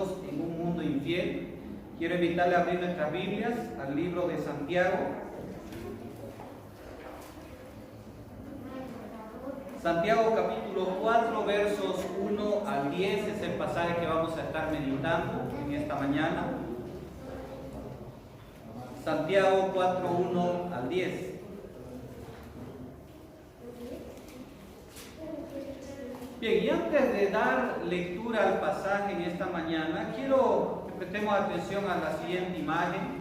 Dios en un mundo infiel. Quiero invitarle a abrir nuestras Biblias al libro de Santiago. Santiago capítulo 4, versos 1 al 10 es el pasaje que vamos a estar meditando en esta mañana. Santiago 4, 1 al 10. Bien, y antes de dar lectura al pasaje en esta mañana, quiero que prestemos atención a la siguiente imagen.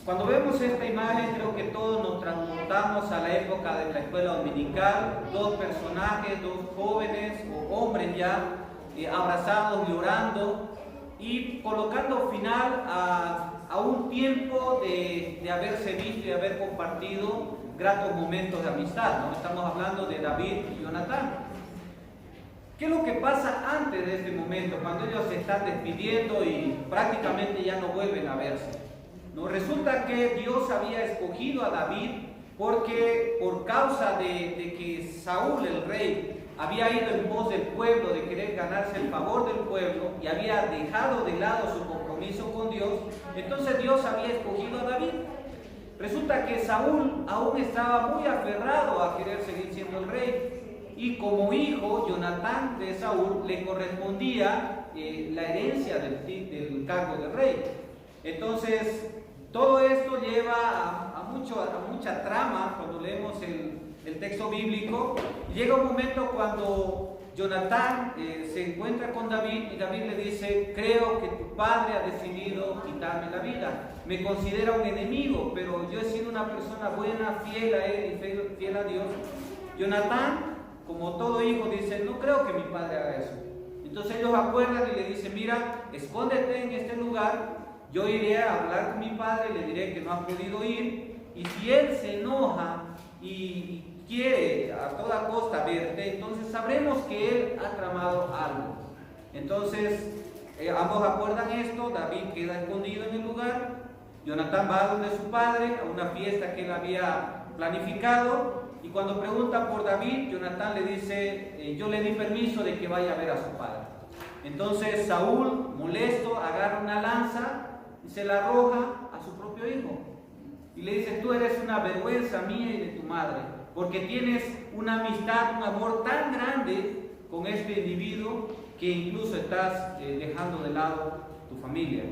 Cuando vemos esta imagen, creo que todos nos transportamos a la época de la escuela dominical. Dos personajes, dos jóvenes o hombres ya abrazados, llorando y colocando final a un tiempo de haberse visto y haber compartido gratos momentos de amistad, ¿no? Estamos hablando de David y Jonatán. ¿Qué es lo que pasa antes de este momento, cuando ellos se están despidiendo y prácticamente ya no vuelven a verse? ¿No? Resulta que Dios había escogido a David porque por causa de que Saúl, el rey, había ido en pos del pueblo, de querer ganarse el favor del pueblo y había dejado de lado su compromiso con Dios, entonces Dios había escogido a David. Resulta que Saúl aún estaba muy aferrado a querer seguir siendo el rey, y como hijo, Jonatán de Saúl le correspondía la herencia del cargo de rey. Entonces, todo esto lleva a mucha trama cuando leemos el texto bíblico. Llega un momento cuando Jonatán se encuentra con David y David le dice: creo que tu padre ha decidido quitarme la vida. Me considera un enemigo, pero yo he sido una persona buena, fiel a él y fiel a Dios. Jonatán, como todo hijo, dice: no creo que mi padre haga eso. Entonces ellos acuerdan y le dicen: mira, escóndete en este lugar, yo iré a hablar con mi padre, le diré que no has podido ir, y si él se enoja y quiere a toda costa verte, entonces sabremos que él ha tramado algo. Entonces ambos acuerdan esto. David queda escondido en el lugar, Jonatán va donde su padre a una fiesta que él había planificado, y cuando pregunta por David, Jonatán le dice: yo le di permiso de que vaya a ver a su padre. Entonces Saúl, molesto, agarra una lanza y se la arroja a su propio hijo y le dice: tú eres una vergüenza mía y de tu madre, porque tienes una amistad, un amor tan grande con este individuo que incluso estás dejando de lado tu familia.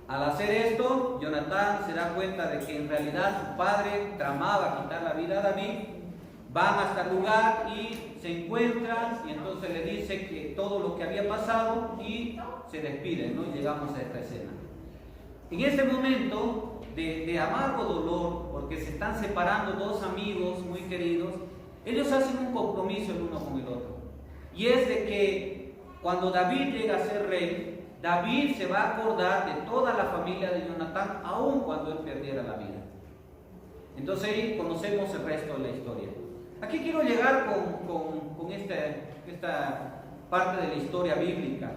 Al hacer esto, Jonatán se da cuenta de que en realidad su padre tramaba quitar la vida a David. Van hasta el lugar y se encuentran, y entonces le dice que todo lo que había pasado y se despiden, ¿no? Y llegamos a esta escena. En este momento de amargo dolor, porque se están separando dos amigos muy queridos, ellos hacen un compromiso el uno con el otro. Y es de que cuando David llega a ser rey, David se va a acordar de toda la familia de Jonatán, aun cuando él perdiera la vida. Entonces ahí conocemos el resto de la historia. Aquí quiero llegar con esta parte de la historia bíblica,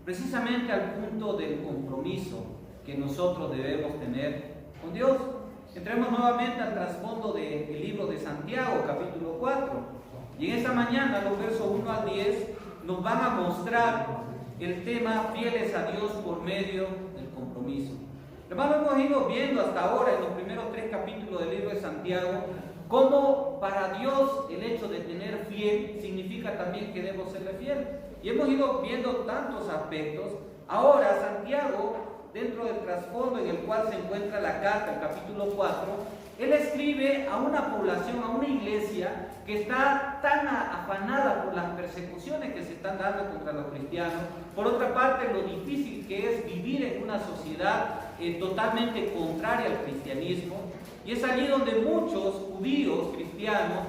precisamente al punto del compromiso que nosotros debemos tener con Dios. Entremos nuevamente al trasfondo del libro de Santiago, capítulo 4. Y en esta mañana, los versos 1 al 10 nos van a mostrar el tema fieles a Dios por medio del compromiso. Hermanos, hemos ido viendo hasta ahora en los primeros 3 capítulos del libro de Santiago cómo para Dios el hecho de tener fiel significa también que debo serle fiel. Y hemos ido viendo tantos aspectos. Ahora Santiago, dentro del trasfondo en el cual se encuentra la carta, el capítulo 4, él escribe a una población, a una iglesia que está tan afanada por las persecuciones que se están dando contra los cristianos. Por otra parte, lo difícil que es vivir en una sociedad totalmente contraria al cristianismo. Y es allí donde muchos judíos cristianos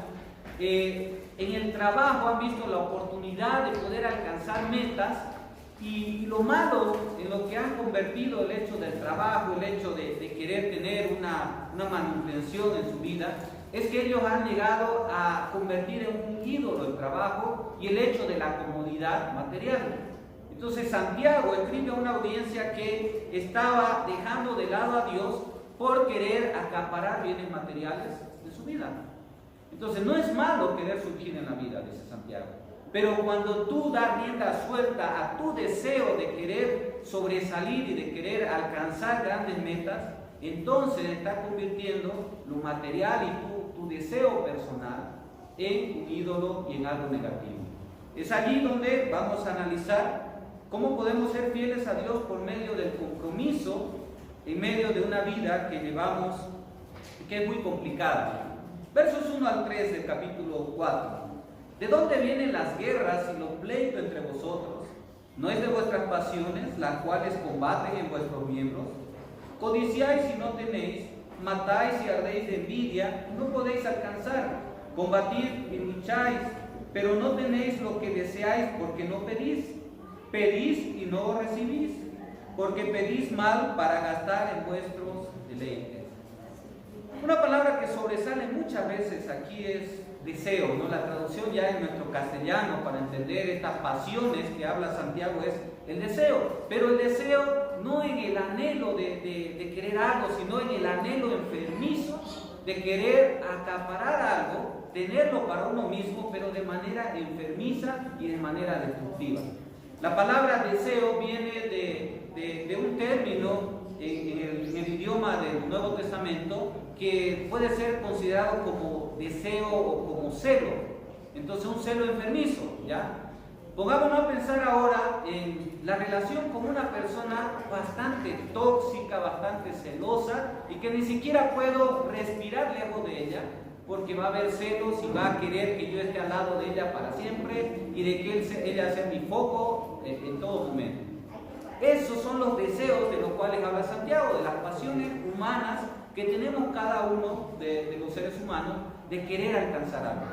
en el trabajo han visto la oportunidad de poder alcanzar metas. Y lo malo en lo que han convertido el hecho del trabajo, el hecho de querer tener una manutención en su vida, es que ellos han llegado a convertir en un ídolo el trabajo y el hecho de la comodidad material. Entonces Santiago escribe a una audiencia que estaba dejando de lado a Dios por querer acaparar bienes materiales de su vida. Entonces no es malo querer surgir en la vida, dice Santiago. Pero cuando tú das rienda suelta a tu deseo de querer sobresalir y de querer alcanzar grandes metas, entonces estás convirtiendo lo material y tu deseo personal en un ídolo y en algo negativo. Es allí donde vamos a analizar cómo podemos ser fieles a Dios por medio del compromiso, en medio de una vida que llevamos, que es muy complicada. Versos 1 al 3 del capítulo 4. ¿De dónde vienen las guerras y los pleitos entre vosotros? ¿No es de vuestras pasiones, las cuales combaten en vuestros miembros? Codiciáis y no tenéis, matáis y ardéis de envidia y no podéis alcanzar. Combatid y lucháis, pero no tenéis lo que deseáis porque no pedís. Pedís y no recibís, porque pedís mal para gastar en vuestros deleites. Una palabra que sobresale muchas veces aquí es deseo, ¿no? La traducción ya en nuestro castellano para entender estas pasiones que habla Santiago es el deseo, pero el deseo no en el anhelo de querer algo, sino en el anhelo enfermizo de querer acaparar algo, tenerlo para uno mismo, pero de manera enfermiza y de manera destructiva. La palabra deseo viene de un término en el idioma del Nuevo Testamento que puede ser considerado como deseo o como celo. Entonces un celo enfermizo, ¿ya? Pongámonos a pensar ahora en la relación con una persona bastante tóxica, bastante celosa y que ni siquiera puedo respirar lejos de ella porque va a haber celos y va a querer que yo esté al lado de ella para siempre y de que ella sea mi foco en todo momento. Esos son los deseos de los cuales habla Santiago, de las pasiones humanas que tenemos cada uno de los seres humanos de querer alcanzar algo.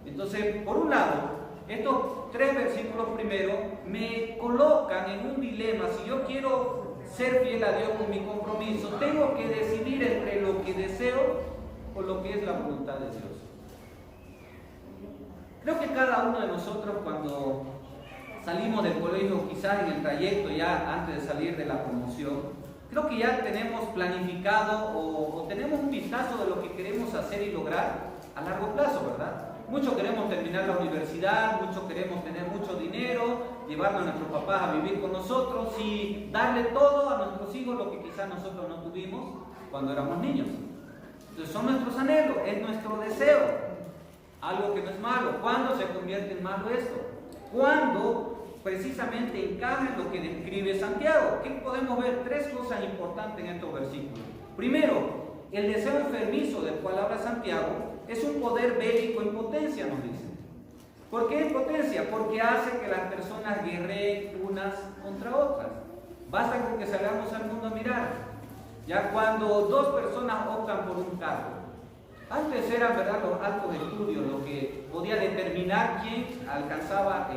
Entonces, por un lado, estos 3 versículos primero me colocan en un dilema. Si yo quiero ser fiel a Dios con mi compromiso, tengo que decidir entre lo que deseo o lo que es la voluntad de Dios. Creo que cada uno de nosotros cuando salimos del colegio, quizás en el trayecto ya antes de salir de la promoción, creo que ya tenemos planificado o tenemos un vistazo de lo que queremos hacer y lograr a largo plazo, ¿verdad? Muchos queremos terminar la universidad, muchos queremos tener mucho dinero, llevarnos a nuestros papás a vivir con nosotros y darle todo a nuestros hijos lo que quizás nosotros no tuvimos cuando éramos niños. Entonces son nuestros anhelos, es nuestro deseo, algo que no es malo. ¿Cuándo se convierte en malo esto? Cuando precisamente encaja en lo que describe Santiago. ¿Qué podemos ver? 3 cosas importantes en estos versículos. Primero, el deseo enfermizo del cual habla Santiago es un poder bélico en potencia, nos dicen. ¿Por qué en potencia? Porque hace que las personas guerreen unas contra otras. Basta con que salgamos al mundo a mirar. Ya cuando 2 personas optan por un cargo, antes eran, ¿verdad?, los altos estudios lo que podía determinar quién alcanzaba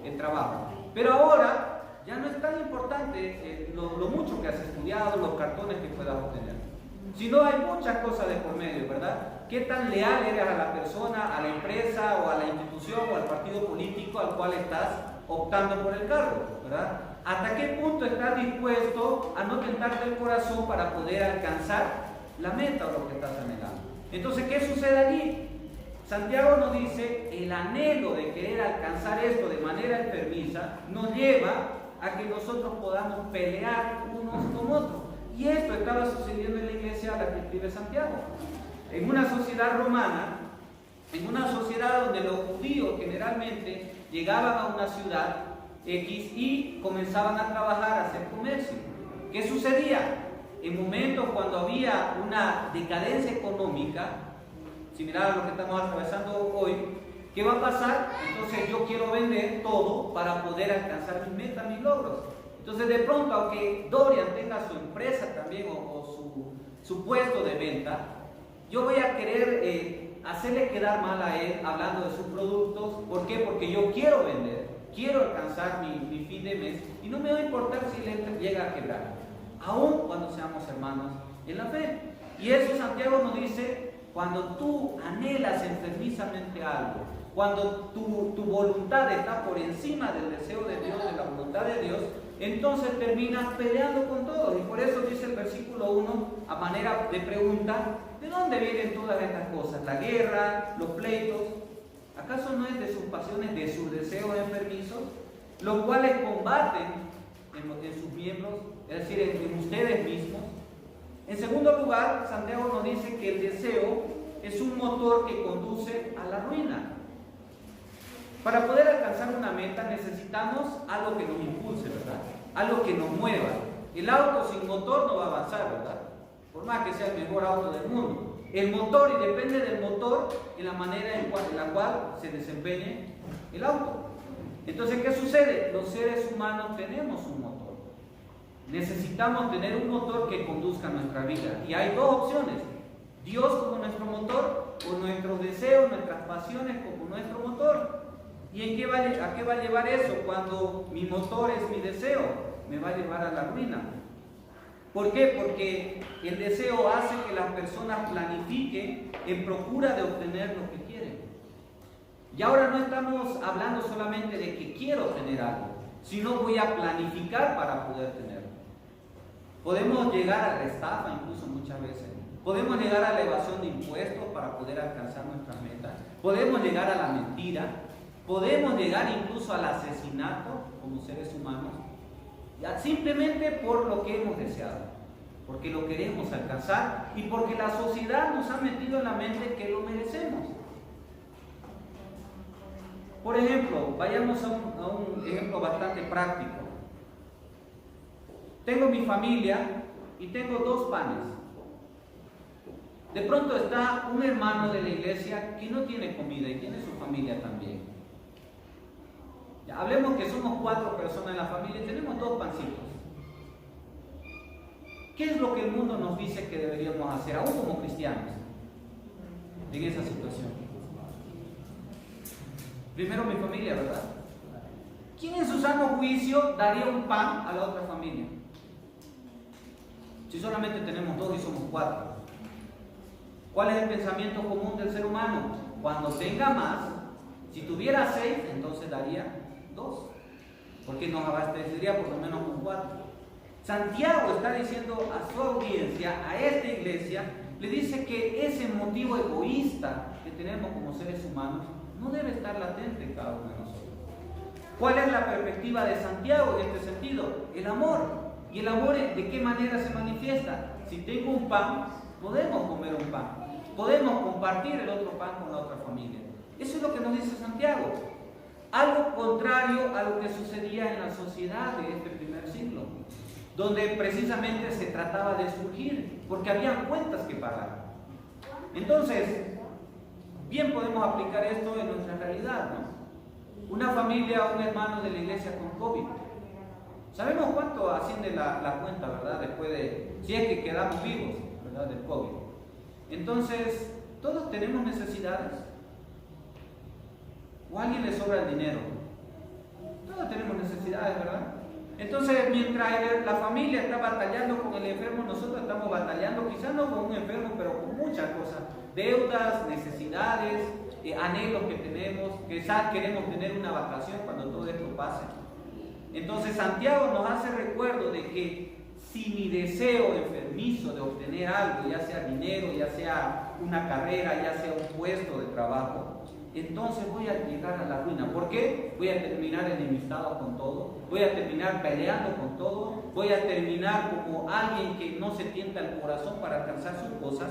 el trabajo. Pero ahora ya no es tan importante lo mucho que has estudiado, los cartones que puedas obtener, sino hay muchas cosas de por medio, ¿verdad? ¿Qué tan leal eres a la persona, a la empresa o a la institución o al partido político al cual estás optando por el cargo, ¿verdad? ¿Hasta qué punto estás dispuesto a no tentarte el corazón para poder alcanzar la meta o lo que estás anhelando? Entonces, ¿qué sucede allí? Santiago nos dice, el anhelo de querer alcanzar esto de manera enfermiza nos lleva a que nosotros podamos pelear unos con otros. Y esto estaba sucediendo en la iglesia a la que escribe Santiago. En una sociedad romana, en una sociedad donde los judíos generalmente llegaban a una ciudad X y comenzaban a trabajar, a hacer comercio. ¿Qué sucedía? En momentos cuando había una decadencia económica, similar a lo que estamos atravesando hoy, ¿qué va a pasar? Entonces yo quiero vender todo para poder alcanzar mis metas, mis logros. Entonces de pronto, aunque Dorian tenga su empresa también o su puesto de venta, yo voy a querer hacerle quedar mal a él hablando de sus productos. ¿Por qué? Porque yo quiero vender, quiero alcanzar mi fin de mes y no me va a importar si él llega a quebrar, aun cuando seamos hermanos en la fe. Y eso Santiago nos dice, cuando tú anhelas enfermizamente algo, cuando tu voluntad está por encima del deseo de Dios, de la voluntad de Dios, entonces terminas peleando con todos. Y por eso dice el versículo 1, a manera de pregunta, ¿de dónde vienen todas estas cosas? La guerra, los pleitos. ¿Acaso no es de sus pasiones, de sus deseos enfermizos, los cuales combaten en sus miembros, es decir, en ustedes mismos? En segundo lugar, Santiago nos dice que el deseo es un motor que conduce a la ruina. Para poder alcanzar una meta necesitamos algo que nos impulse, ¿verdad? Algo que nos mueva. El auto sin motor no va a avanzar, ¿verdad? Por más que sea el mejor auto del mundo. El motor, y depende del motor en la manera en la cual se desempeñe el auto. Entonces, ¿qué sucede? Los seres humanos tenemos un motor. Necesitamos tener un motor que conduzca nuestra vida. Y hay dos opciones. Dios como nuestro motor, o nuestros deseos, nuestras pasiones como nuestro motor. ¿Y a qué va a llevar eso? Cuando mi motor es mi deseo, me va a llevar a la ruina. ¿Por qué? Porque el deseo hace que las personas planifiquen en procura de obtener lo que quieren. Y ahora no estamos hablando solamente de que quiero tener algo, sino voy a planificar para poder tenerlo. Podemos llegar a la estafa incluso muchas veces. Podemos llegar a la evasión de impuestos para poder alcanzar nuestras metas. Podemos llegar a la mentira. Podemos llegar incluso al asesinato como seres humanos. Simplemente por lo que hemos deseado, porque lo queremos alcanzar y porque la sociedad nos ha metido en la mente que lo merecemos. Por ejemplo, vayamos a un ejemplo bastante práctico. Tengo mi familia y tengo 2 panes. De pronto está un hermano de la iglesia que no tiene comida y tiene su familia también. Ya, hablemos que somos 4 personas en la familia y tenemos 2 pancitos. ¿Qué es lo que el mundo nos dice que deberíamos hacer, aún como cristianos, en esa situación? Primero mi familia, ¿verdad? ¿Quién en su sano juicio daría un pan a la otra familia? Si solamente tenemos 2 y somos 4. ¿Cuál es el pensamiento común del ser humano? Cuando tenga más, si tuviera 6, entonces daría 2, porque nos abastecería por lo menos con 4. Santiago está diciendo a su audiencia, a esta iglesia, le dice que ese motivo egoísta que tenemos como seres humanos no debe estar latente en cada uno de nosotros. ¿Cuál es la perspectiva de Santiago en este sentido? El amor. ¿Y el amor de qué manera se manifiesta? Si tengo un pan, podemos comer un pan, podemos compartir el otro pan con la otra familia. Eso es lo que nos dice Santiago. Algo contrario a lo que sucedía en la sociedad de este primer siglo, donde precisamente se trataba de surgir, porque había cuentas que pagar. Entonces, bien podemos aplicar esto en nuestra realidad, ¿no? Una familia o un hermano de la iglesia con COVID. Sabemos cuánto asciende la cuenta, ¿verdad? Después de, si es que quedamos vivos, ¿verdad? Del COVID. Entonces, todos tenemos necesidades. ¿O a alguien le sobra el dinero? Todos tenemos necesidades, ¿verdad? Entonces, mientras la familia está batallando con el enfermo, nosotros estamos batallando, quizás no con un enfermo, pero con muchas cosas. Deudas, necesidades, anhelos que tenemos, quizás queremos tener una vacación cuando todo esto pase. Entonces, Santiago nos hace recuerdo de que si mi deseo enfermizo de obtener algo, ya sea dinero, ya sea una carrera, ya sea un puesto de trabajo, entonces voy a llegar a la ruina. ¿Por qué? Voy a terminar enemistado con todo, voy a terminar peleando con todo, voy a terminar como alguien que no se tienta el corazón para alcanzar sus cosas.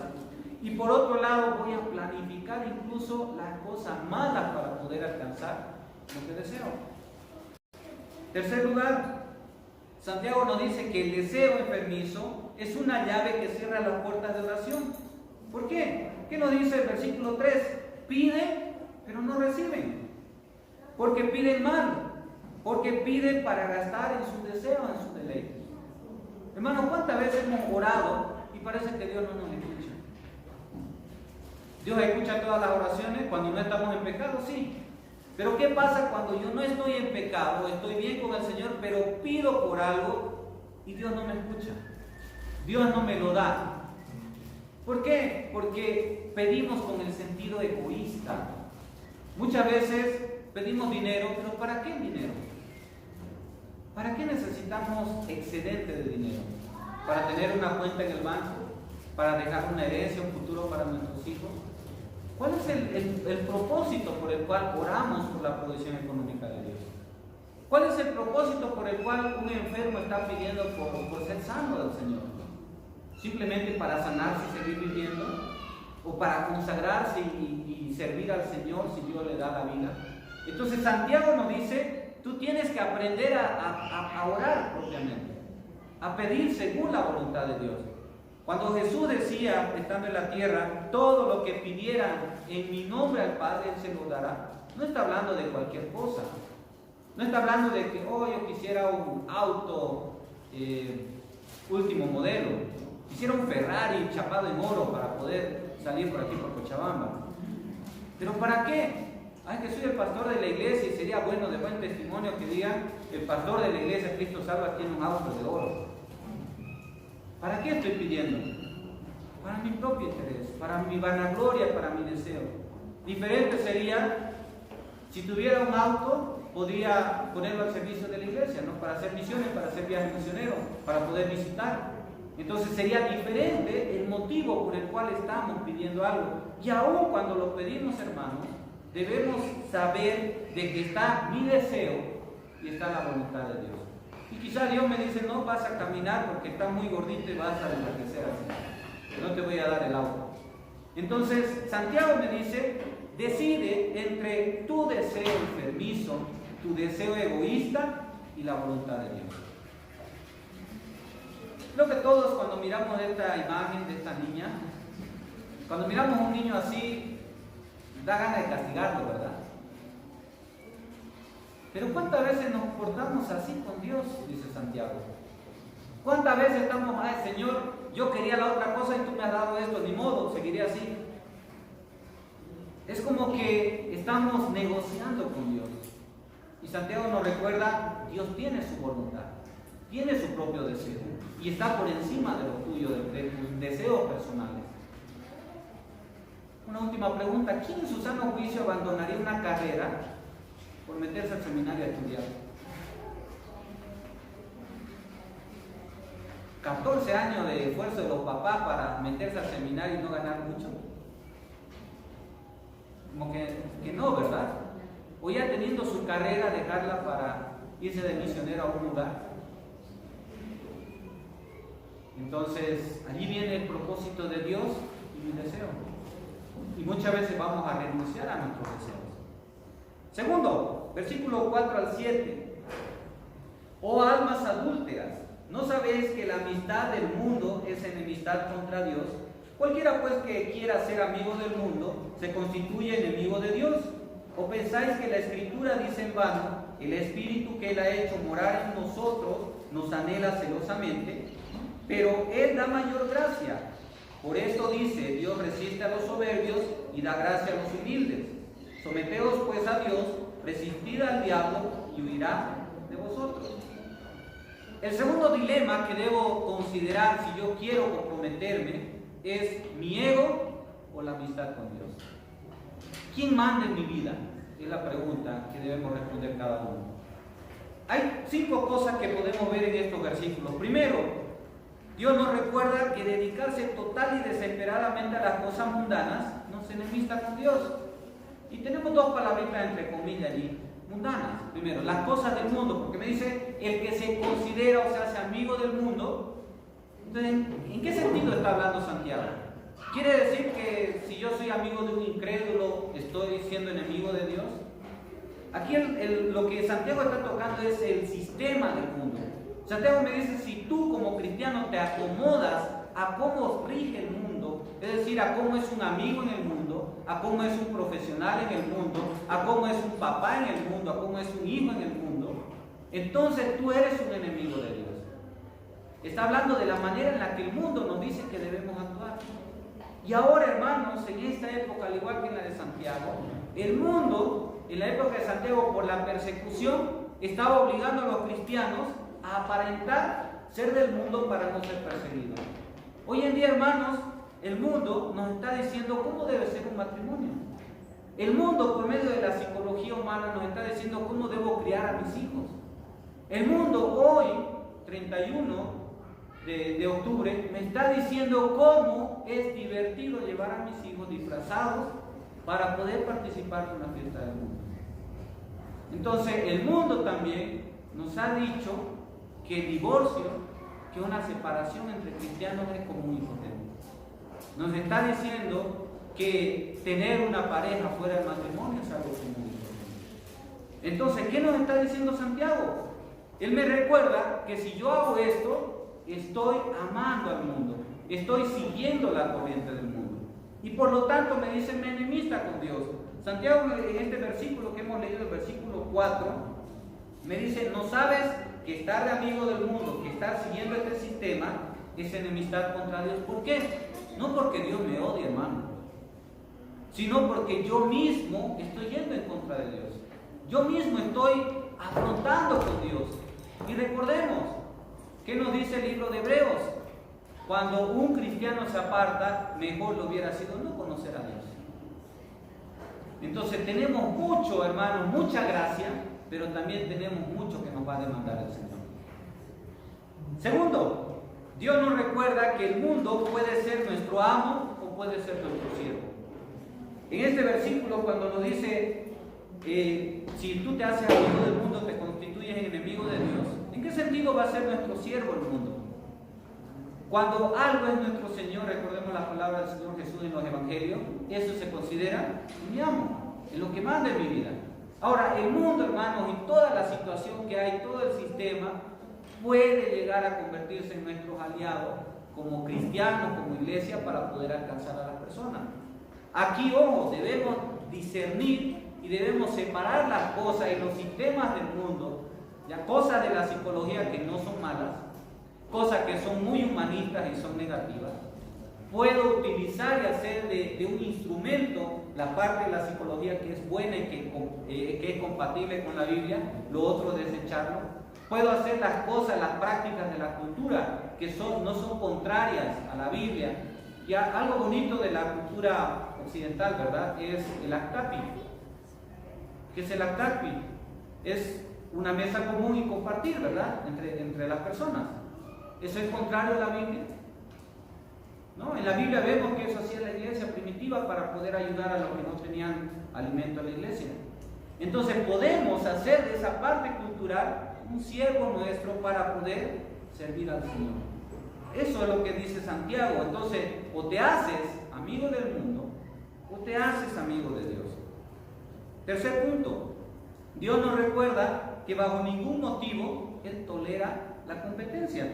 Y por otro lado voy a planificar incluso las cosas malas para poder alcanzar lo que deseo. Tercer lugar, Santiago nos dice que el deseo enfermizo es una llave que cierra las puertas de oración. ¿Por qué? ¿Qué nos dice el versículo 3? Piden, pero no reciben. Porque piden mal. Porque piden para gastar en sus deseos, en sus deleites. Hermanos, ¿cuántas veces hemos orado y parece que Dios no nos escucha? ¿Dios escucha todas las oraciones cuando no estamos en pecado? Sí. Pero ¿qué pasa cuando yo no estoy en pecado, estoy bien con el Señor, pero pido por algo y Dios no me escucha? Dios no me lo da. ¿Por qué? Porque pedimos con el sentido egoísta. Muchas veces pedimos dinero, pero ¿para qué dinero? ¿Para qué necesitamos excedente de dinero? ¿Para tener una cuenta en el banco? ¿Para dejar una herencia, un futuro para nuestros hijos? ¿Cuál es el propósito por el cual oramos por la provisión económica de Dios? ¿Cuál es el propósito por el cual un enfermo está pidiendo por ser sano del Señor? ¿Simplemente para sanarse y seguir viviendo? ¿O para consagrarse y servir al Señor si Dios le da la vida? Entonces Santiago nos dice, tú tienes que aprender a orar propiamente, a pedir según la voluntad de Dios. Cuando Jesús decía, estando en la tierra, todo lo que pidieran en mi nombre al Padre, Él se lo dará, no está hablando de cualquier cosa. No está hablando de que, oh, yo quisiera un auto último modelo, quisiera un Ferrari chapado en oro para poder salir por aquí por Cochabamba. ¿Pero para qué? Ay, que soy el pastor de la iglesia y sería bueno, de buen testimonio, que digan, el pastor de la iglesia Cristo Salva tiene un auto de oro. ¿Para qué estoy pidiendo? Para mi propio interés, para mi vanagloria, para mi deseo. Diferente sería, si tuviera un auto, podría ponerlo al servicio de la iglesia, ¿no? Para hacer misiones, para hacer viajes misioneros, para poder visitar. Entonces sería diferente el motivo por el cual estamos pidiendo algo. Y aún cuando lo pedimos, hermanos, debemos saber de que está mi deseo y está la voluntad de Dios. Y quizá Dios me dice, no vas a caminar porque estás muy gordito y vas a envejecer así. No te voy a dar el auto. Entonces Santiago me dice, decide entre tu deseo enfermizo, tu deseo egoísta y la voluntad de Dios. Creo que todos cuando miramos esta imagen de esta niña, cuando miramos a un niño así, da ganas de castigarlo, ¿verdad? Pero ¿cuántas veces nos portamos así con Dios? Dice Santiago. ¿Cuántas veces estamos, ay Señor, yo quería la otra cosa y tú me has dado esto, ni modo, seguiré así? Es como que estamos negociando con Dios. Y Santiago nos recuerda, Dios tiene su voluntad, tiene su propio deseo y está por encima de lo tuyo, de tus deseos personales. Una última pregunta, ¿quién en su sano juicio abandonaría una carrera por meterse al seminario a estudiar? 14 años de esfuerzo de los papás para meterse al seminario y no ganar mucho. Como que no, ¿verdad? O ya teniendo su carrera, dejarla para irse de misionero a un lugar. Entonces, allí viene el propósito de Dios y mi deseo. Y muchas veces vamos a renunciar a nuestros deseos. Segundo, versículo 4 al 7. Oh almas adúlteras, ¿no sabéis que la amistad del mundo es enemistad contra Dios? Cualquiera pues que quiera ser amigo del mundo, se constituye enemigo de Dios. ¿O pensáis que la Escritura dice en vano, el Espíritu que Él ha hecho morar en nosotros nos anhela celosamente? Pero Él da mayor gracia. Por esto dice, Dios resiste a los soberbios y da gracia a los humildes. Someteos pues a Dios, resistid al diablo y huirá de vosotros. El segundo dilema que debo considerar si yo quiero comprometerme es mi ego o la amistad con Dios. ¿Quién manda en mi vida? Es la pregunta que debemos responder cada uno. Hay 5 cosas que podemos ver en estos versículos. Primero, Dios nos recuerda que dedicarse total y desesperadamente a las cosas mundanas nos enemista con Dios. Y tenemos 2 palabritas entre comillas allí, mundanas. Primero, las cosas del mundo, porque me dice el que se considera o se hace amigo del mundo. Entonces, ¿en qué sentido está hablando Santiago? ¿Quiere decir que si yo soy amigo de un incrédulo, estoy siendo enemigo de Dios? Aquí lo que Santiago está tocando es el sistema del mundo. Santiago me dice, si tú como cristiano te acomodas a cómo rige el mundo, es decir, a cómo es un amigo en el mundo, a cómo es un profesional en el mundo, a cómo es un papá en el mundo, a cómo es un hijo en el mundo, entonces tú eres un enemigo de Dios. Está hablando de la manera en la que el mundo nos dice que debemos actuar. Y ahora, hermanos, en esta época, al igual que en la de Santiago, el mundo, en la época de Santiago, por la persecución, estaba obligando a los cristianos a aparentar ser del mundo para no ser perseguidos. Hoy en día, hermanos, el mundo nos está diciendo cómo debe ser un matrimonio. El mundo, por medio de la psicología humana, nos está diciendo cómo debo criar a mis hijos. El mundo hoy, 31 de octubre, me está diciendo cómo es divertido llevar a mis hijos disfrazados para poder participar de una fiesta del mundo. Entonces, el mundo también nos ha dicho que el divorcio, que una separación entre cristianos es común y corriente. Nos está diciendo que tener una pareja fuera del matrimonio es algo común y corriente. Entonces, ¿qué nos está diciendo Santiago? Él me recuerda que si yo hago esto, estoy amando al mundo, estoy siguiendo la corriente del mundo. Y por lo tanto me dice, me enemista con Dios. Santiago, en este versículo que hemos leído, el versículo 4, me dice, ¿no sabes que estar de amigo del mundo, que estar siguiendo este sistema, es enemistad contra Dios? ¿Por qué? No porque Dios me odie, hermano, sino porque yo mismo estoy yendo en contra de Dios. Yo mismo estoy afrontando con Dios. Y recordemos, ¿qué nos dice el libro de Hebreos? Cuando un cristiano se aparta, mejor lo hubiera sido no conocer a Dios. Entonces tenemos mucho, hermanos, mucha gracia, pero también tenemos mucho que nos va a demandar el Señor. Segundo, Dios nos recuerda que el mundo puede ser nuestro amo o puede ser nuestro siervo. En este versículo, cuando nos dice, si tú te haces amigo del mundo, te constituyes enemigo de Dios, ¿en qué sentido va a ser nuestro siervo el mundo? Cuando algo es nuestro Señor, recordemos la palabra del Señor Jesús en los Evangelios, eso se considera mi amo, es lo que manda en mi vida. Ahora, el mundo, hermanos, y toda la situación que hay, todo el sistema, puede llegar a convertirse en nuestros aliados como cristianos, como iglesia, para poder alcanzar a las personas. Aquí, ojo, debemos discernir y debemos separar las cosas y los sistemas del mundo, ya cosas de la psicología que no son malas, cosas que son muy humanistas y son negativas. Puedo utilizar y hacer de un instrumento la parte de la psicología que es buena y que es compatible con la Biblia, lo otro desecharlo. Puedo hacer las cosas, las prácticas de la cultura que no son contrarias a la Biblia. Y algo bonito de la cultura occidental, ¿verdad?, es el actapi. ¿Qué es el actapi? Es una mesa común y compartir, ¿verdad?, entre las personas. ¿Eso es contrario a la Biblia? ¿No? En la Biblia vemos que eso hacía la iglesia primitiva para poder ayudar a los que no tenían alimento en la iglesia. Entonces podemos hacer de esa parte cultural un siervo nuestro para poder servir al Señor. Eso es lo que dice Santiago. Entonces, o te haces amigo del mundo o te haces amigo de Dios. Tercer punto, Dios nos recuerda que bajo ningún motivo Él tolera la competencia.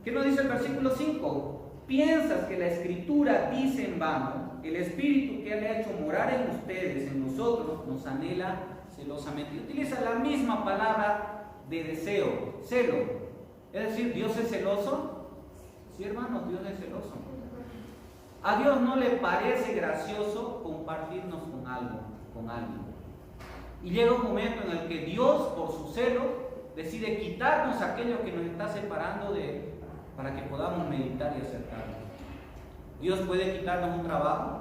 ¿Qué nos dice el versículo 5? ¿Piensas que la Escritura dice en vano? El Espíritu que Él ha hecho morar en ustedes, en nosotros, nos anhela celosamente. Utiliza la misma palabra de deseo, celo. Es decir, ¿Dios es celoso? Sí, hermanos, Dios es celoso. A Dios no le parece gracioso compartirnos con alguien. Y llega un momento en el que Dios, por su celo, decide quitarnos aquello que nos está separando de Él, para que podamos meditar y acercarnos. Dios puede quitarnos un trabajo,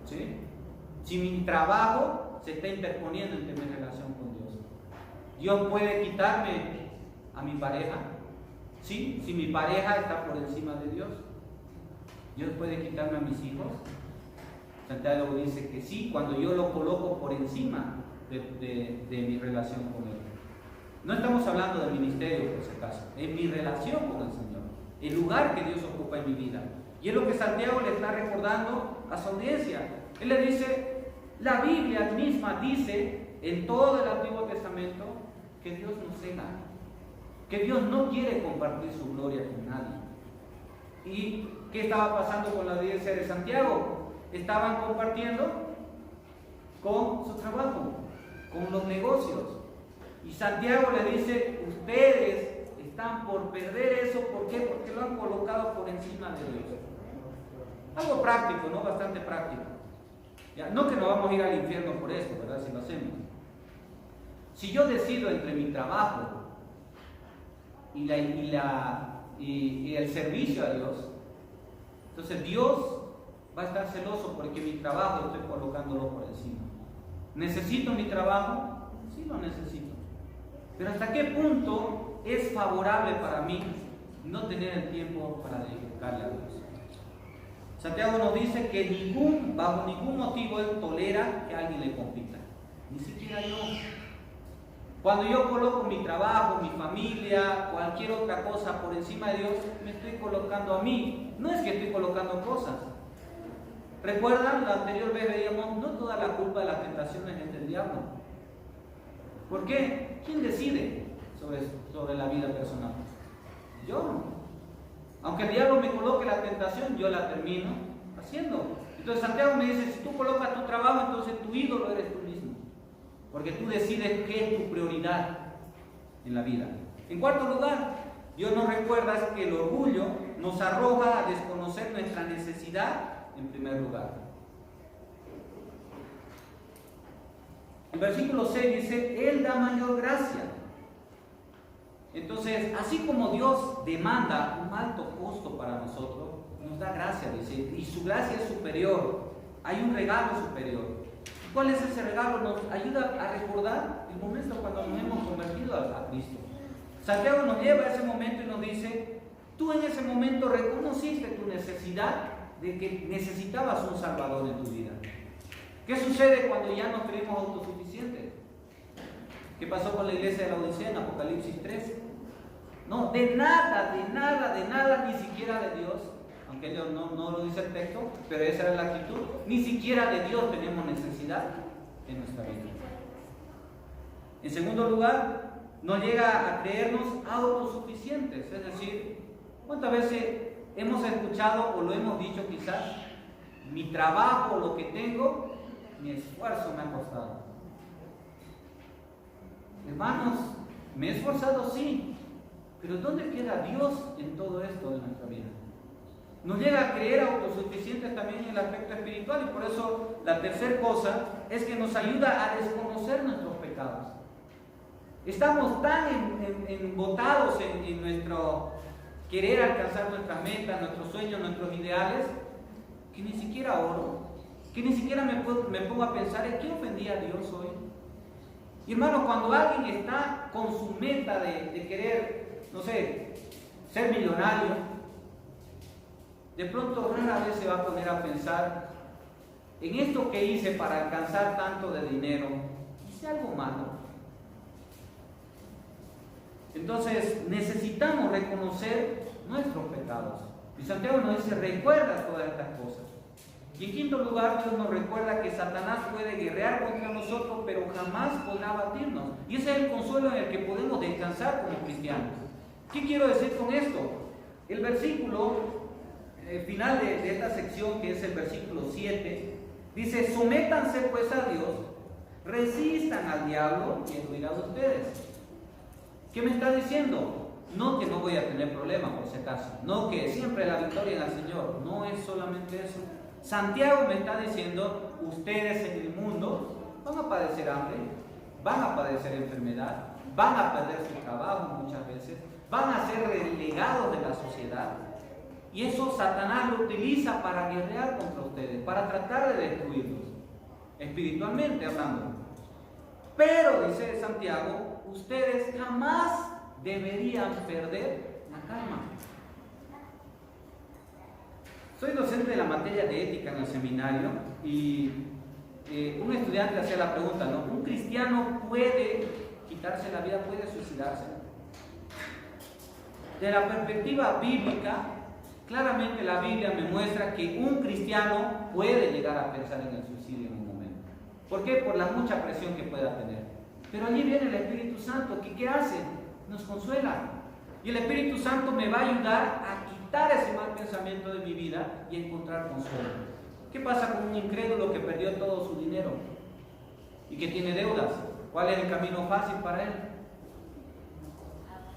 ¿sí? Si mi trabajo se está interponiendo entre mi relación con Dios. Dios puede quitarme a mi pareja, ¿sí? Si mi pareja está por encima de Dios. Dios puede quitarme a mis hijos. Santiago dice que sí, cuando yo lo coloco por encima de mi relación con Él. No estamos hablando del ministerio, por si acaso, es mi relación con el Señor, el lugar que Dios ocupa en mi vida. Y es lo que Santiago le está recordando a su audiencia. Él le dice, la Biblia misma dice en todo el Antiguo Testamento que Dios nos cela, que Dios no quiere compartir su gloria con nadie. ¿Y qué estaba pasando con la audiencia de Santiago? Estaban compartiendo con su trabajo, con los negocios. Y Santiago le dice, ustedes están por perder eso. ¿Por qué? Porque lo han colocado por encima de Dios. Algo práctico, ¿no? Bastante práctico. Ya, no que nos vamos a ir al infierno por esto, ¿verdad? Si lo hacemos. Si yo decido entre mi trabajo y el servicio a Dios, entonces Dios va a estar celoso porque mi trabajo estoy colocándolo por encima. ¿Necesito mi trabajo? Sí, lo necesito. Pero ¿hasta qué punto es favorable para mí no tener el tiempo para dedicarle a Dios? Santiago nos dice que bajo ningún motivo él tolera que alguien le compita, ni siquiera yo. Cuando yo coloco mi trabajo, mi familia, cualquier otra cosa por encima de Dios, me estoy colocando a mí. No es que estoy colocando cosas. ¿Recuerdan? La anterior vez veíamos, no toda la culpa de las tentaciones es del diablo. ¿Por qué? ¿Quién decide sobre la vida personal? Yo. Aunque el diablo me coloque la tentación, yo la termino haciendo. Entonces Santiago me dice, si tú colocas tu trabajo, entonces tu ídolo eres tú mismo. Porque tú decides qué es tu prioridad en la vida. En cuarto lugar, Dios nos recuerda que el orgullo nos arroja a desconocer nuestra necesidad en primer lugar. En versículo 6 dice, Él da mayor gracia. Entonces, así como Dios demanda un alto costo para nosotros, nos da gracia, dice, y su gracia es superior. Hay un regalo superior. ¿Cuál es ese regalo? Nos ayuda a recordar el momento cuando nos hemos convertido a Cristo. Santiago nos lleva a ese momento y nos dice, tú en ese momento reconociste tu necesidad de que necesitabas un Salvador en tu vida. ¿Qué sucede cuando ya nos creemos autosuficientes? ¿Qué pasó con la iglesia de la Odisea en Apocalipsis 3? No, de nada, ni siquiera de Dios. Aunque no lo dice el texto, pero esa era la actitud. Ni siquiera de Dios tenemos necesidad en nuestra vida. En segundo lugar, no llega a creernos autosuficientes. Es decir, ¿cuántas veces hemos escuchado o lo hemos dicho quizás? Mi trabajo, lo que tengo, mi esfuerzo me ha costado. Hermanos, me he esforzado sí, pero ¿dónde queda Dios en todo esto de nuestra vida? Nos llega a creer autosuficientes también en el aspecto espiritual, y por eso la tercera cosa es que nos ayuda a desconocer nuestros pecados. Estamos tan embotados en nuestro querer alcanzar nuestras metas, nuestros sueños, nuestros ideales, que ni siquiera oro, que ni siquiera me pongo a pensar en qué ofendí a Dios hoy. Y hermanos, cuando alguien está con su meta de querer, no sé, ser millonario, de pronto rara vez se va a poner a pensar en esto que hice para alcanzar tanto de dinero. ¿Hice algo malo? Entonces necesitamos reconocer nuestros pecados. Y Santiago nos dice, recuerda todas estas cosas. Y en quinto lugar, Dios nos recuerda que Satanás puede guerrear contra nosotros, pero jamás podrá batirnos. Y ese es el consuelo en el que podemos descansar como cristianos. ¿Qué quiero decir con esto? El versículo final de esta sección, que es el versículo 7, dice, sométanse pues a Dios, resistan al diablo y él huirá de ustedes. ¿Qué me está diciendo? No que no voy a tener problemas, por si acaso, no que siempre la victoria en el Señor, no es solamente eso. Santiago me está diciendo, ustedes en el mundo van a padecer hambre, van a padecer enfermedad, van a perder su trabajo muchas veces, van a ser relegados de la sociedad. Y eso Satanás lo utiliza para guerrear contra ustedes, para tratar de destruirlos, espiritualmente hablando. Pero, dice Santiago, ustedes jamás deberían perder la calma. Soy docente de la materia de ética en el seminario y un estudiante hacía la pregunta, ¿no? ¿Un cristiano puede quitarse la vida, puede suicidarse? De la perspectiva bíblica, claramente la Biblia me muestra que un cristiano puede llegar a pensar en el suicidio en un momento. ¿Por qué? Por la mucha presión que pueda tener. Pero allí viene el Espíritu Santo, que ¿qué hace? Nos consuela. Y el Espíritu Santo me va a ayudar a quitar ese mal pensamiento de mi vida y a encontrar consuelo. ¿Qué pasa con un incrédulo que perdió todo su dinero y que tiene deudas? ¿Cuál es el camino fácil para él?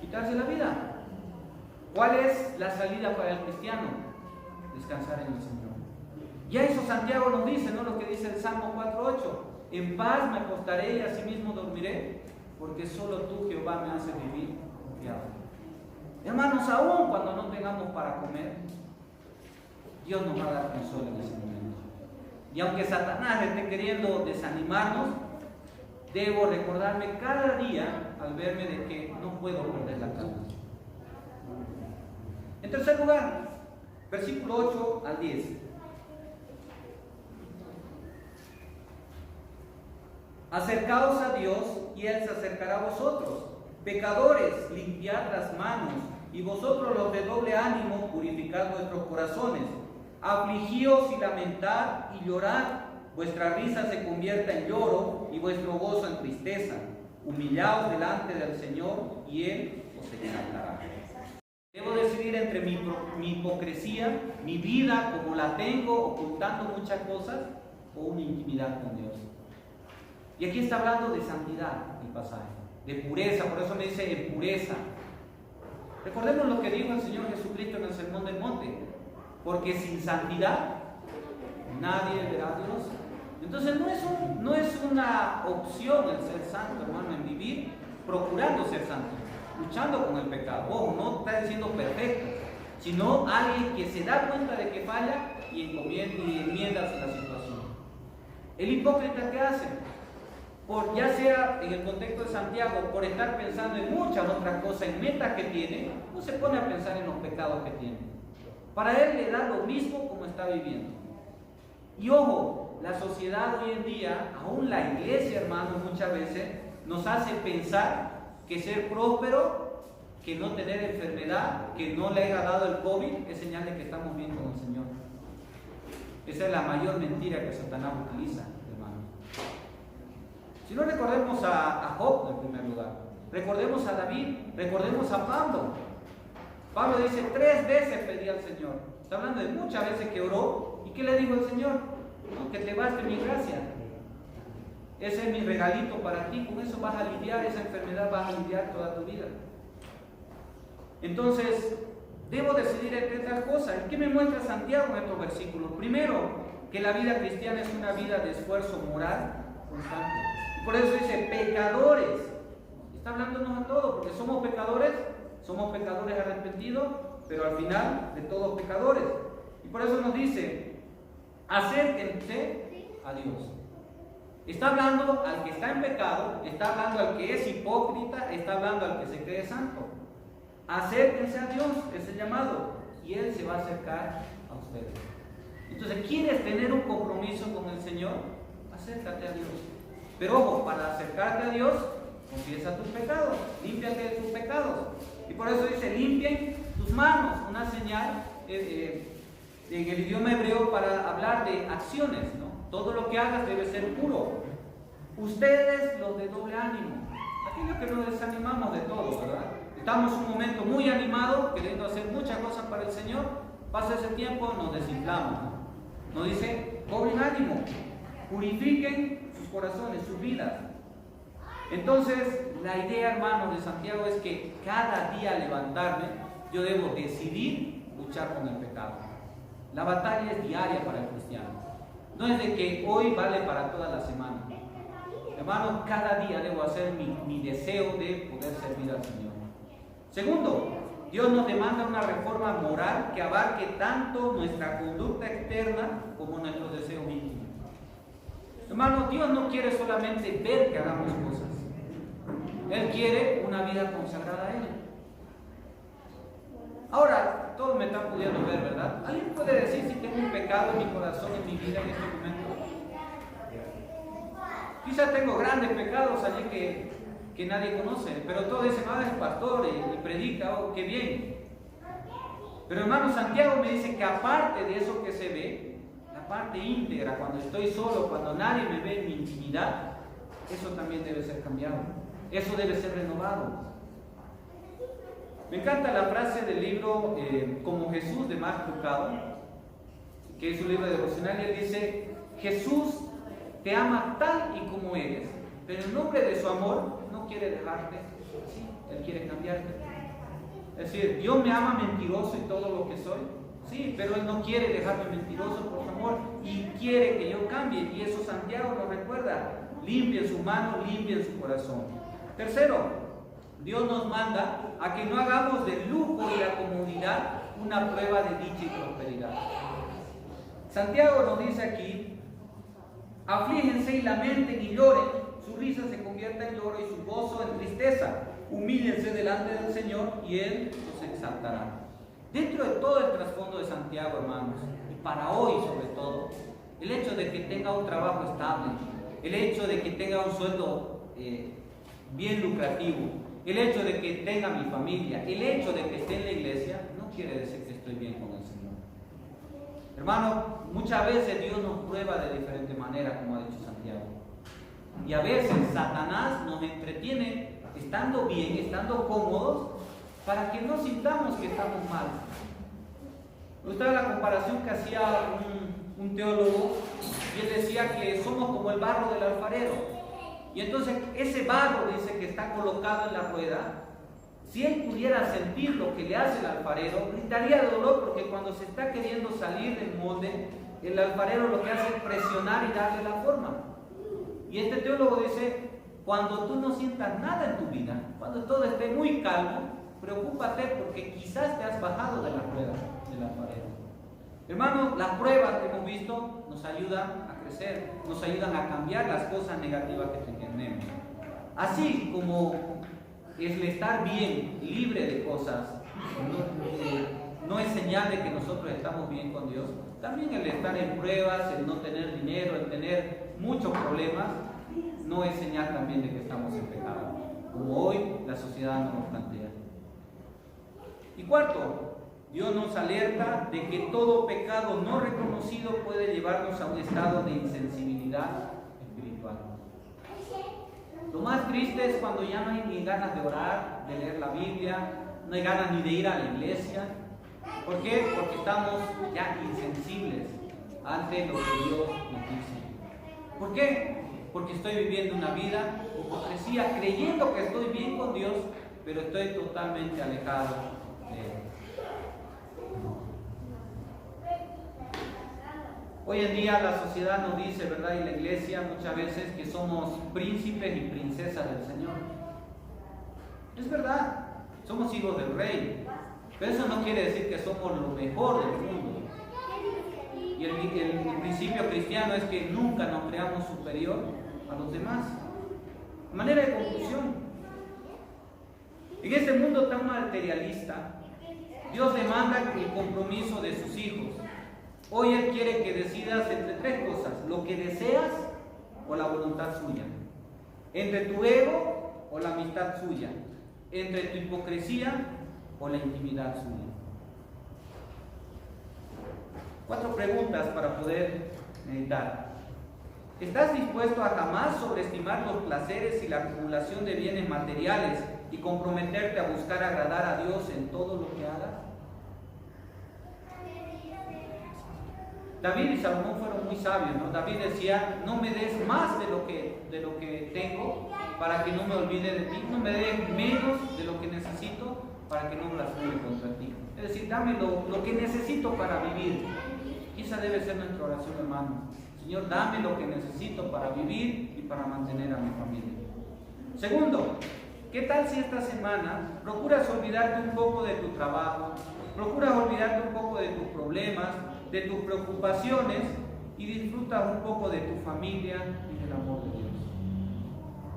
Quitarse la vida. ¿Cuál es la salida para el cristiano? Descansar en el Señor. Ya eso Santiago nos dice, ¿no? Lo que dice el Salmo 4:8. En paz me acostaré y asimismo dormiré, porque solo tú, Jehová, me haces vivir confiado. Hermanos, aún cuando no tengamos para comer, Dios nos va a dar consuelo en ese momento. Y aunque Satanás esté queriendo desanimarnos, debo recordarme cada día al verme de que no puedo perder la calma. En tercer lugar, versículo 8 al 10. Acercaos a Dios y Él se acercará a vosotros. Pecadores, limpiad las manos, y vosotros los de doble ánimo, purificad vuestros corazones. Afligíos y lamentad y llorad, vuestra risa se convierta en lloro y vuestro gozo en tristeza. Humillaos delante del Señor y Él os exaltará. Debo decidir entre mi hipocresía, mi vida como la tengo, ocultando muchas cosas, o una intimidad con Dios. Y aquí está hablando de santidad el pasaje, de pureza, por eso me dice en pureza. Recordemos lo que dijo el Señor Jesucristo en el Sermón del Monte, porque sin santidad nadie verá a Dios. Entonces no es una opción el ser santo, hermano, en vivir procurando ser santo, luchando con el pecado. Ojo, no está diciendo perfecto, sino alguien que se da cuenta de que falla y enmienda la situación. El hipócrita, ¿qué hace? Ya sea en el contexto de Santiago, por estar pensando en muchas otras cosas, en metas que tiene, no se pone a pensar en los pecados que tiene. Para él le da lo mismo como está viviendo. Y ojo, la sociedad hoy en día, aún la iglesia, hermano, muchas veces nos hace pensar que ser próspero, que no tener enfermedad, que no le haya dado el COVID, es señal de que estamos bien con el Señor. Esa es la mayor mentira que Satanás utiliza, hermano. Si no, recordemos a Job en primer lugar, recordemos a David, recordemos a Pablo. Pablo dice 3 veces pedí al Señor. Está hablando de muchas veces que oró. ¿Y qué le dijo el Señor? No, que te baste mi gracia. Ese es mi regalito para ti. Con eso vas a aliviar esa enfermedad, vas a aliviar toda tu vida. Entonces, debo decidir entre estas cosas. ¿Qué me muestra Santiago en estos versículos? Primero, que la vida cristiana es una vida de esfuerzo moral constante. Y por eso dice pecadores. Está hablándonos a todos, porque somos pecadores arrepentidos, pero al final de todos pecadores. Y por eso nos dice, acérquense a Dios. Está hablando al que está en pecado, está hablando al que es hipócrita, está hablando al que se cree santo. Acérquense a Dios, es el llamado, y Él se va a acercar a ustedes. Entonces, ¿quieres tener un compromiso con el Señor? Acércate a Dios. Pero ojo, para acercarte a Dios, confiesa tus pecados, límpiate de tus pecados. Y por eso dice, limpien tus manos, una señal en el idioma hebreo para hablar de acciones, ¿no? Todo lo que hagas debe ser puro. Ustedes, los de doble ánimo, aquellos que nos desanimamos de todo, ¿verdad? Estamos en un momento muy animado, queriendo hacer muchas cosas para el Señor, pasa ese tiempo, nos desinflamos, ¿no? Nos dice, cobren ánimo, purifiquen sus corazones, sus vidas. Entonces, la idea, hermanos, de Santiago es que cada día al levantarme, yo debo decidir luchar con el pecado. La batalla es diaria para el cristiano. No es de que hoy vale para toda la semana. Hermanos, cada día debo hacer mi deseo de poder servir al Señor. Segundo, Dios nos demanda una reforma moral que abarque tanto nuestra conducta externa como nuestros deseos íntimos. Hermanos, Dios no quiere solamente ver que hagamos cosas. Él quiere una vida consagrada a Él. Ahora, todos me están pudiendo ver, ¿verdad? ¿Alguien puede decir si tengo un pecado en mi corazón, en mi vida en este momento? Quizás tengo grandes pecados allí que nadie conoce, pero todos dicen, es pastor y predica, qué bien. Pero hermano, Santiago me dice que aparte de eso que se ve, la parte íntegra, cuando estoy solo, cuando nadie me ve en mi intimidad, eso también debe ser cambiado, eso debe ser renovado. Me encanta la frase del libro Como Jesús de Mark Lucado, que es un libro devocional, y él dice, Jesús te ama tal y como eres, pero en nombre de su amor no quiere dejarte así, Él quiere cambiarte. Es decir, Dios me ama mentiroso y todo lo que soy, sí, pero Él no quiere dejarme mentiroso por su amor y quiere que yo cambie, y eso Santiago nos recuerda, limpien su mano, limpien su corazón. Tercero, Dios nos manda a que no hagamos del lujo y la comodidad una prueba de dicha y prosperidad. Santiago nos dice aquí, aflíjense y lamenten y lloren, su risa se convierta en lloro y su gozo en tristeza. Humíllense delante del Señor y Él los exaltará. Dentro de todo el trasfondo de Santiago, hermanos, y para hoy sobre todo, el hecho de que tenga un trabajo estable, el hecho de que tenga un sueldo bien lucrativo, el hecho de que tenga mi familia, el hecho de que esté en la iglesia, no quiere decir que estoy bien con el Señor. Hermano, muchas veces Dios nos prueba de diferente manera, como ha dicho Santiago. Y a veces Satanás nos entretiene estando bien, estando cómodos, para que no sintamos que estamos mal. Me gustaba la comparación que hacía un teólogo, y él decía que somos como el barro del alfarero. Y entonces ese barro, dice, que está colocado en la rueda, si él pudiera sentir lo que le hace el alfarero, gritaría de dolor, porque cuando se está queriendo salir del molde, el alfarero lo que hace es presionar y darle la forma. Y este teólogo dice, cuando tú no sientas nada en tu vida, cuando todo esté muy calmo, preocúpate porque quizás te has bajado de la rueda del alfarero. Hermanos, las pruebas que hemos visto nos ayudan a crecer, nos ayudan a cambiar las cosas negativas que tenemos. Así como el estar bien, libre de cosas, no es señal de que nosotros estamos bien con Dios. También el estar en pruebas, el no tener dinero, el tener muchos problemas, no es señal también de que estamos en pecado, como hoy la sociedad nos plantea. Y cuarto, Dios nos alerta de que todo pecado no reconocido puede llevarnos a un estado de insensibilidad espiritual. Lo más triste es cuando ya no hay ni ganas de orar, de leer la Biblia, no hay ganas ni de ir a la iglesia. ¿Por qué? Porque estamos ya insensibles ante lo que Dios nos dice. ¿Por qué? Porque estoy viviendo una vida de hipocresía, creyendo que estoy bien con Dios, pero estoy totalmente alejado de Él. Hoy en día la sociedad nos dice, ¿verdad? Y la iglesia muchas veces que somos príncipes y princesas del Señor. Es verdad, somos hijos del Rey, pero eso no quiere decir que somos lo mejor del mundo. Y el principio cristiano es que nunca nos creamos superior a los demás. De manera de conclusión, en este mundo tan materialista, Dios demanda el compromiso de sus hijos. Hoy Él quiere que decidas entre tres cosas: lo que deseas o la voluntad suya, entre tu ego o la amistad suya, entre tu hipocresía o la intimidad suya. 4 preguntas para poder meditar. ¿Estás dispuesto a jamás sobreestimar los placeres y la acumulación de bienes materiales y comprometerte a buscar agradar a Dios en todo lo que hagas? David y Salomón fueron muy sabios, ¿no? David decía, no me des más de lo que tengo para que no me olvide de ti, no me des menos de lo que necesito para que no blasfeme contra ti. Es decir, dame lo que necesito para vivir. Y esa debe ser nuestra oración, hermano. Señor, dame lo que necesito para vivir y para mantener a mi familia. Segundo, ¿qué tal si esta semana procuras olvidarte un poco de tu trabajo, procuras olvidarte un poco de tus problemas, de tus preocupaciones y disfrutas un poco de tu familia y del amor de Dios?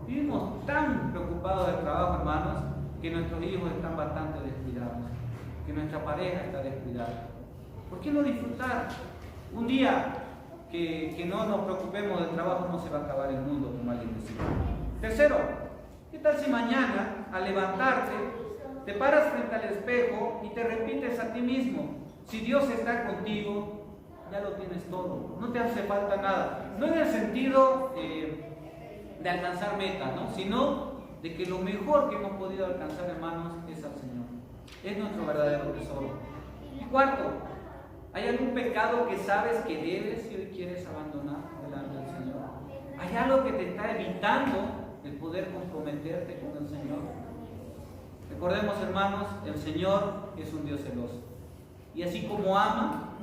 Vivimos tan preocupados del trabajo, hermanos, que nuestros hijos están bastante descuidados, que nuestra pareja está descuidada. ¿Por qué no disfrutar? Un día que no nos preocupemos del trabajo no se va a acabar el mundo, como alguien decía. Tercero, ¿qué tal si mañana, al levantarte, te paras frente al espejo y te repites a ti mismo: si Dios está contigo, ya lo tienes todo, no te hace falta nada? No en el sentido de alcanzar metas, ¿no? Sino de que lo mejor que hemos podido alcanzar, hermanos, es al Señor. Es nuestro verdadero tesoro. Y cuarto, ¿hay algún pecado que sabes que debes y hoy quieres abandonar delante del Señor? ¿Hay algo que te está evitando el poder comprometerte con el Señor? Recordemos, hermanos, el Señor es un Dios celoso. Y así como ama,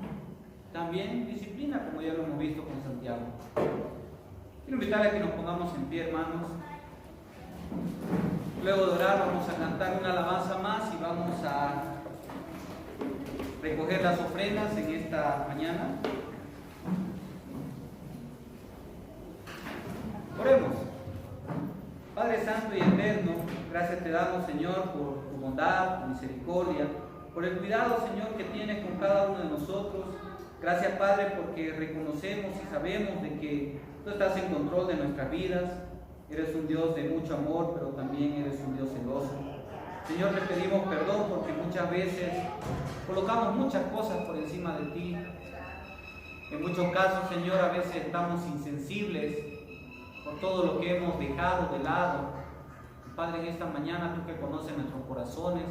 también disciplina, como ya lo hemos visto con Santiago. Quiero invitarle a que nos pongamos en pie, hermanos. Luego de orar vamos a cantar una alabanza más y vamos a recoger las ofrendas en esta mañana. Oremos. Padre Santo y Eterno, gracias te damos, Señor, por tu bondad, tu misericordia, por el cuidado, Señor, que tienes con cada uno de nosotros. Gracias, Padre, porque reconocemos y sabemos de que Tú estás en control de nuestras vidas. Eres un Dios de mucho amor, pero también eres un Dios celoso. Señor, te pedimos perdón porque muchas veces colocamos muchas cosas por encima de ti. En muchos casos, Señor, a veces estamos insensibles por todo lo que hemos dejado de lado. Padre, en esta mañana, tú que conoces nuestros corazones,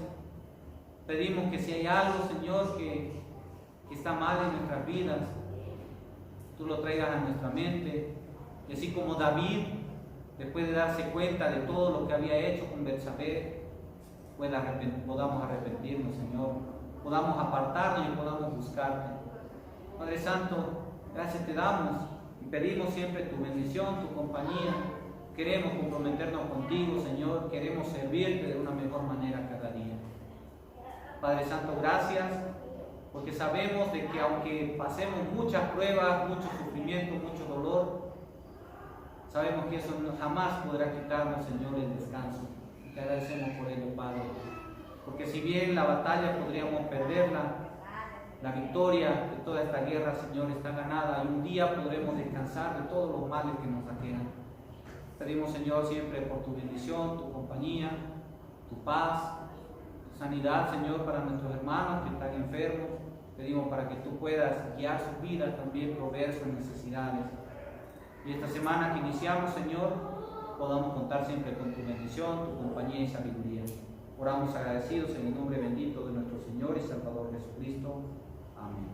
pedimos que si hay algo, Señor, que está mal en nuestras vidas, tú lo traigas a nuestra mente. Y así como David, después de darse cuenta de todo lo que había hecho con Betsabé, podamos arrepentirnos, Señor, podamos apartarnos y podamos buscarte. Padre Santo, gracias te damos y pedimos siempre tu bendición, tu compañía. Queremos comprometernos contigo, Señor, queremos servirte de una mejor manera cada día. Padre Santo, gracias, porque sabemos de que aunque pasemos muchas pruebas, mucho sufrimiento, mucho dolor, sabemos que eso jamás podrá quitarnos, Señor, el descanso. Te agradecemos por ello, Padre, porque si bien la batalla podríamos perderla, la victoria de toda esta guerra, Señor, está ganada y un día podremos descansar de todos los males que nos aquejan. Pedimos, Señor, siempre por tu bendición, tu compañía, tu paz, tu sanidad, Señor, para nuestros hermanos que están enfermos. Pedimos para que tú puedas guiar sus vidas, también proveer sus necesidades. Y esta semana que iniciamos, Señor, podamos contar siempre con tu bendición, tu compañía y sabiduría. Oramos agradecidos en el nombre bendito de nuestro Señor y Salvador Jesucristo. Amén.